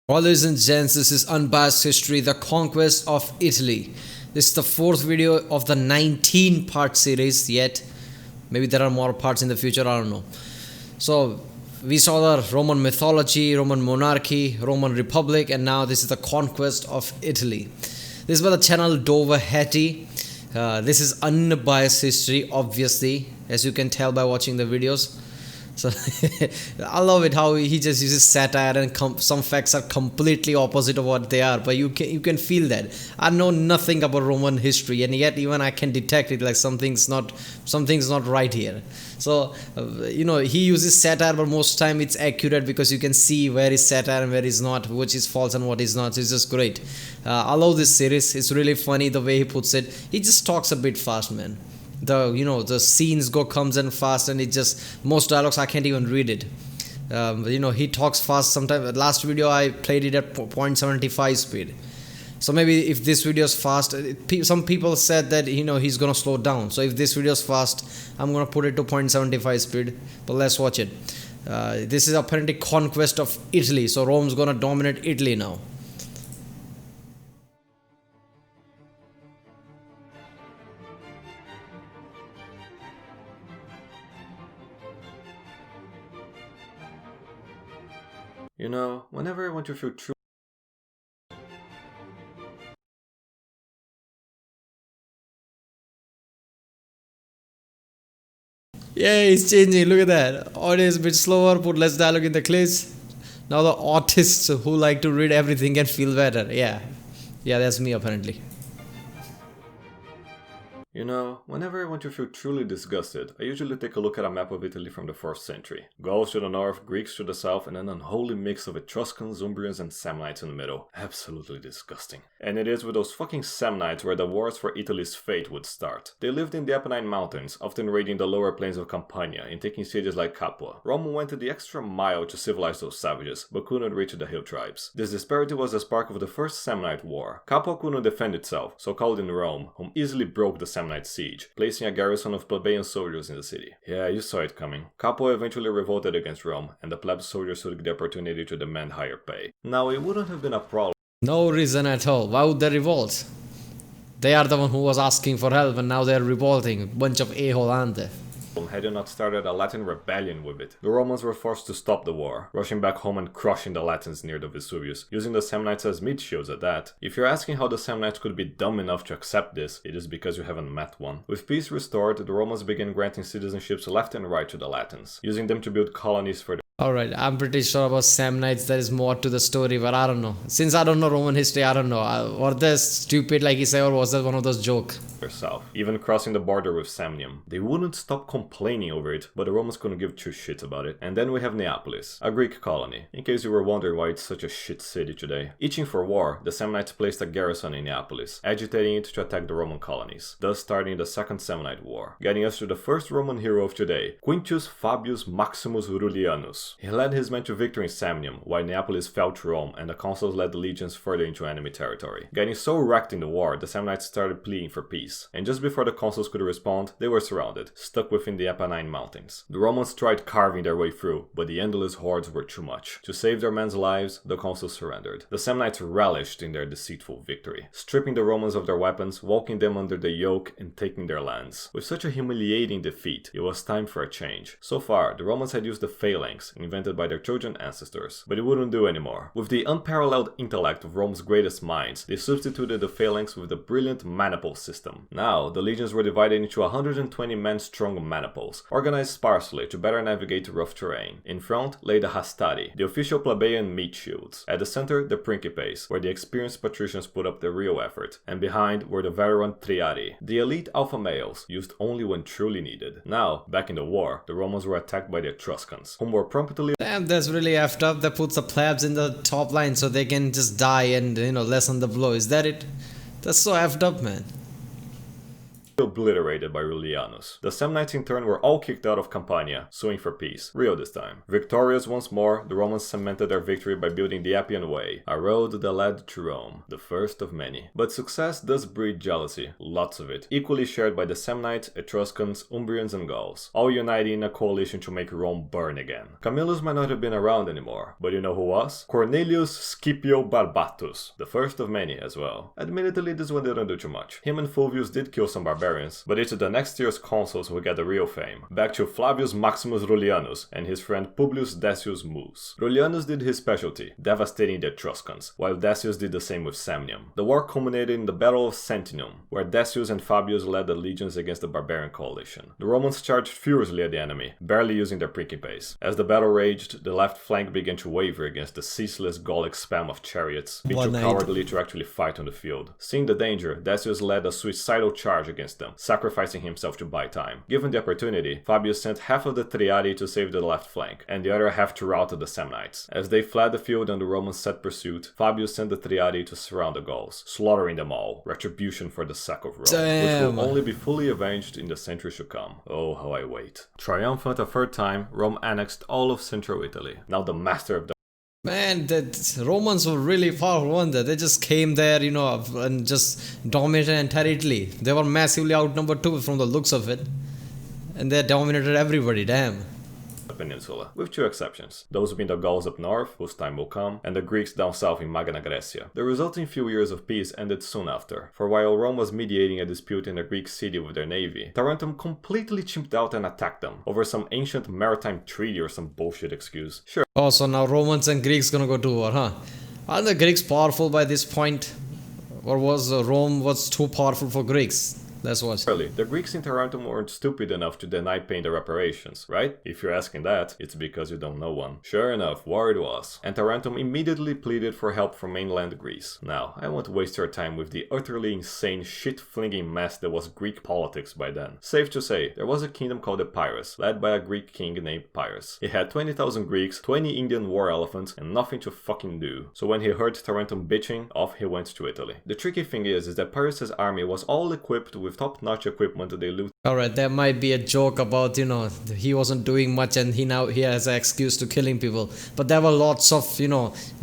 All ladies and gents, this is Unbiased History, the Conquest of Italy. This is the fourth video of the 19 part series yet. Maybe there are more parts in the future, I don't know. So, we saw the Roman mythology, Roman monarchy, Roman republic, and now this is the Conquest of Italy. This is by the channel Dover Hattie. This is Unbiased History, obviously, as you can tell by watching the videos. So I love it how he just uses satire and some facts are completely opposite of what they are, but you can feel that. I know nothing about Roman history, and yet even I can detect it, like something's not right here. So he uses satire, but most time it's accurate because you can see where is satire and where is not, which is false and what is not. So it's just great. I love this series. It's really funny the way he puts it. He just talks a bit fast, man. The scenes comes in fast, and it just, most dialogues I can't even read it. He talks fast sometimes. Last video I played it at 0.75 speed, so maybe if this video is fast, some people said that he's gonna slow down. So if this video is fast, I'm gonna put it to 0.75 speed. But let's watch it. This is apparently Conquest of Italy, so Rome's gonna dominate Italy now. Whenever I want to feel true. Yeah, it's changing. Look at that. Audio is a bit slower. Put less dialogue in the clips. Now the artists who like to read everything can feel better. Yeah, that's me apparently. Whenever I want to feel truly disgusted, I usually take a look at a map of Italy from the 4th century. Gauls to the north, Greeks to the south, and an unholy mix of Etruscans, Umbrians, and Samnites in the middle. Absolutely disgusting. And it is with those fucking Samnites where the wars for Italy's fate would start. They lived in the Apennine Mountains, often raiding the lower plains of Campania and taking cities like Capua. Rome went the extra mile to civilize those savages, but couldn't reach the hill tribes. This disparity was the spark of the First Samnite War. Capua couldn't defend itself, so called in Rome, whom easily broke the Samnite siege, placing a garrison of plebeian soldiers in the city. Yeah, you saw it coming. Capua eventually revolted against Rome, and the plebs soldiers took the opportunity to demand higher pay. Now, it wouldn't have been a problem. No reason at all. Why would they revolt? They are the one who was asking for help, and now they're revolting. Bunch of a-hole, aren't they? Had you not started a Latin rebellion with it. The Romans were forced to stop the war, rushing back home and crushing the Latins near the Vesuvius, using the Samnites as meat shields at that. If you're asking how the Samnites could be dumb enough to accept this, it is because you haven't met one. With peace restored, the Romans began granting citizenships left and right to the Latins, using them to build colonies for the Alright, I'm pretty sure about Samnites there is more to the story, but I don't know. Since I don't know Roman history, I don't know. Were they stupid like he said, or was that one of those jokes? south, even crossing the border with Samnium. They wouldn't stop complaining over it, but the Romans couldn't give two shits about it. And then we have Neapolis, a Greek colony, in case you were wondering why it's such a shit city today. Itching for war, the Samnites placed a garrison in Neapolis, agitating it to attack the Roman colonies, thus starting the Second Samnite War, getting us to the first Roman hero of today, Quintus Fabius Maximus Rullianus. He led his men to victory in Samnium, while Neapolis fell to Rome and the consuls led the legions further into enemy territory. Getting so wrecked in the war, the Samnites started pleading for peace. And just before the consuls could respond, they were surrounded, stuck within the Apennine Mountains. The Romans tried carving their way through, but the endless hordes were too much. To save their men's lives, the consuls surrendered. The Samnites relished in their deceitful victory, stripping the Romans of their weapons, walking them under the yoke, and taking their lands. With such a humiliating defeat, it was time for a change. So far, the Romans had used the phalanx, invented by their Trojan ancestors, but it wouldn't do anymore. With the unparalleled intellect of Rome's greatest minds, they substituted the phalanx with the brilliant maniple system. Now, the legions were divided into 120 men-strong maniples, organized sparsely to better navigate rough terrain. In front lay the hastati, the official plebeian meat shields. At the center, the principes, where the experienced patricians put up their real effort. And behind were the veteran triarii, the elite alpha males, used only when truly needed. Now, back in the war, the Romans were attacked by the Etruscans, whom were promptly... Damn, that's really effed up. That puts the plebs in the top line so they can just die and, lessen the blow. Is that it? That's so effed up, man. obliterated by Rullianus. The Samnites in turn were all kicked out of Campania, suing for peace. Rio this time. Victorious once more, the Romans cemented their victory by building the Appian Way, a road that led to Rome, the first of many. But success does breed jealousy, lots of it, equally shared by the Samnites, Etruscans, Umbrians and Gauls, all uniting in a coalition to make Rome burn again. Camillus might not have been around anymore, but you know who was? Cornelius Scipio Barbatus, the first of many as well. Admittedly, this one didn't do too much. Him and Fulvius did kill some barbarians, but it's the next year's consuls who get the real fame. Back to Flavius Maximus Rullianus and his friend Publius Decius Mus. Rullianus did his specialty, devastating the Etruscans, while Decius did the same with Samnium. The war culminated in the Battle of Sentinum, where Decius and Fabius led the legions against the barbarian coalition. The Romans charged furiously at the enemy, barely using their prickly pace. As the battle raged, the left flank began to waver against the ceaseless Gallic spam of chariots, being too cowardly to actually fight on the field. Seeing the danger, Decius led a suicidal charge against them, sacrificing himself to buy time. Given the opportunity, Fabius sent half of the Triadi to save the left flank, and the other half to rout the Samnites. As they fled the field and the Romans set pursuit, Fabius sent the Triadi to surround the Gauls, slaughtering them all, retribution for the sack of Rome, which will only be fully avenged in the centuries to come. Oh, how I wait. Triumphant a third time, Rome annexed all of central Italy, now the master of the Man, the Romans were really powerful, weren't they? They just came there, and just dominated entire Italy. They were massively outnumbered too from the looks of it. And they dominated everybody, damn. peninsula, with two exceptions, those being the Gauls up north, whose time will come, and the Greeks down south in Magna Graecia. The resulting few years of peace ended soon after, for while Rome was mediating a dispute in a Greek city with their navy, Tarentum completely chimped out and attacked them, over some ancient maritime treaty or some bullshit excuse. Sure. Oh, so now Romans and Greeks gonna go to war, huh? Aren't the Greeks powerful by this point? Or was Rome too powerful for Greeks? That's what. Really, the Greeks in Tarentum weren't stupid enough to deny paying the reparations, right? If you're asking that, it's because you don't know one. Sure enough, war it was, and Tarentum immediately pleaded for help from mainland Greece. Now, I won't waste your time with the utterly insane shit-flinging mess that was Greek politics by then. Safe to say, there was a kingdom called Epirus, led by a Greek king named Pyrrhus. He had 20,000 Greeks, 20 Indian war elephants, and nothing to fucking do. So when he heard Tarentum bitching, off he went to Italy. The tricky thing is that Pyrrhus' army was all equipped with top-notch equipment that they looted. Alright, there might be a joke about, he wasn't doing much and he has an excuse to killing people. But there were lots of,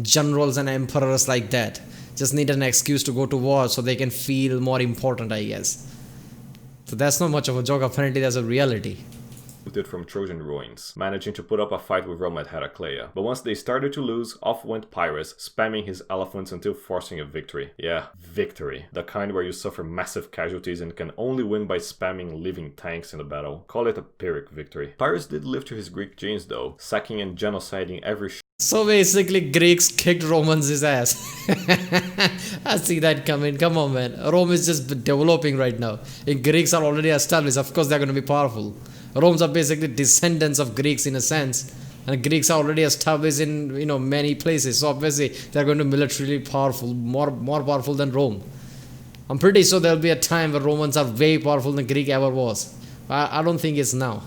generals and emperors like that. Just need an excuse to go to war so they can feel more important, I guess. So that's not much of a joke, apparently that's a reality. From Trojan ruins, managing to put up a fight with Rome at Heraclea. But once they started to lose, off went Pyrrhus, spamming his elephants until forcing a victory. Yeah, victory. The kind where you suffer massive casualties and can only win by spamming living tanks in the battle. Call it a Pyrrhic victory. Pyrrhus did live to his Greek genes though, sacking and genociding every so basically Greeks kicked Romans' ass. I see that coming. Come on, man. Rome is just developing right now. If Greeks are already established, of course they're going to be powerful. Romans are basically descendants of Greeks in a sense, and Greeks are already established in many places, so obviously they're going to be militarily powerful, more powerful than Rome. I'm pretty sure there'll be a time where Romans are way powerful than Greek ever was. I don't think it's now.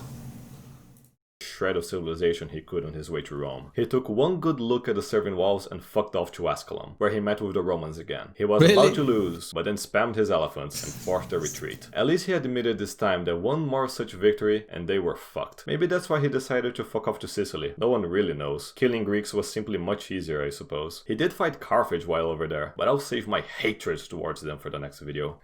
Shred of civilization he could on his way to Rome. He took one good look at the Servian walls and fucked off to Ascalon, where he met with the Romans again. He was about to lose, but then spammed his elephants and forced a retreat. At least he admitted this time that one more such victory and they were fucked. Maybe that's why he decided to fuck off to Sicily. No one really knows. Killing Greeks was simply much easier, I suppose. He did fight Carthage while over there, but I'll save my hatred towards them for the next video.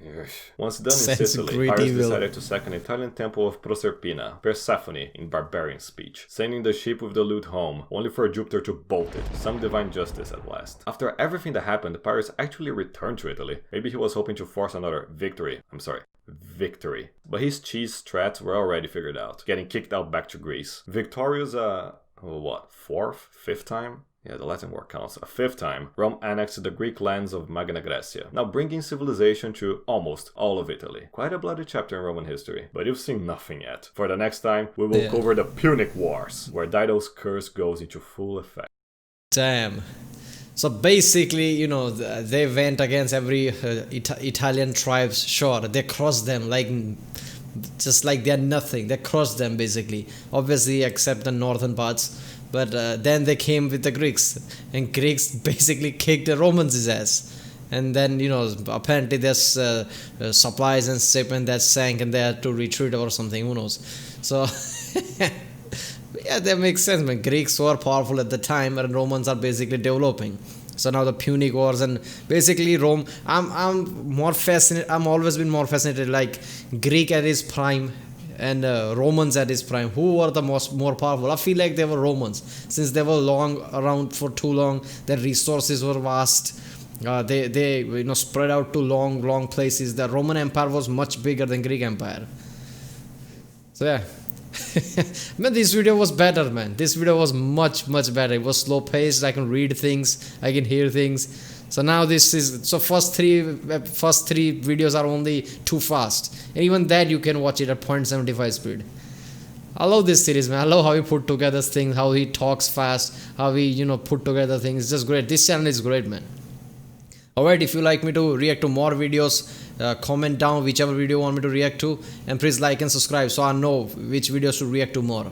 Once done in Sicily, Pyrrhus decided to sack an Italian temple of Proserpina, Persephone, in barbarian speech, sending the ship with the loot home, only for Jupiter to bolt it. Some divine justice at last. After everything that happened, Pyrrhus actually returned to Italy. Maybe he was hoping to force another victory. But his cheese strats were already figured out, getting kicked out back to Greece. Victorious, fifth time? Yeah, the Latin word counts. A fifth time, Rome annexed the Greek lands of Magna Graecia, now bringing civilization to almost all of Italy. Quite a bloody chapter in Roman history, but you've seen nothing yet. For the next time, we will cover the Punic Wars, where Dido's curse goes into full effect. Damn. So basically, they went against every Italian tribes. Sure, they crossed them just like they're nothing. They crossed them basically. Obviously, except the northern parts. But then they came with the Greeks, and Greeks basically kicked the Romans' ass. and then apparently there's supplies and shipment that sank and they had to retreat or something, who knows. So yeah, that makes sense, man. Greeks were powerful at the time and Romans are basically developing. So now the Punic Wars and basically Rome. I'm more fascinated. I'm always been more fascinated, like Greek at his prime and Romans at his prime. Who were the more powerful? I feel like they were Romans, since they were around for too long. Their resources were vast. They spread out to long places. The Roman Empire was much bigger than Greek Empire. So yeah. Man, this video was better, man. This video was much better. It was slow paced. I can read things, I can hear things. So now this is, so first three videos are only too fast, and even that you can watch it at 0.75 speed. I love this series, man. I love how he put together things, how he talks fast, how he put together things. It's just great. This channel is great, man. Alright, if you like me to react to more videos, comment down whichever video you want me to react to, and please like and subscribe so I know which videos to react to more.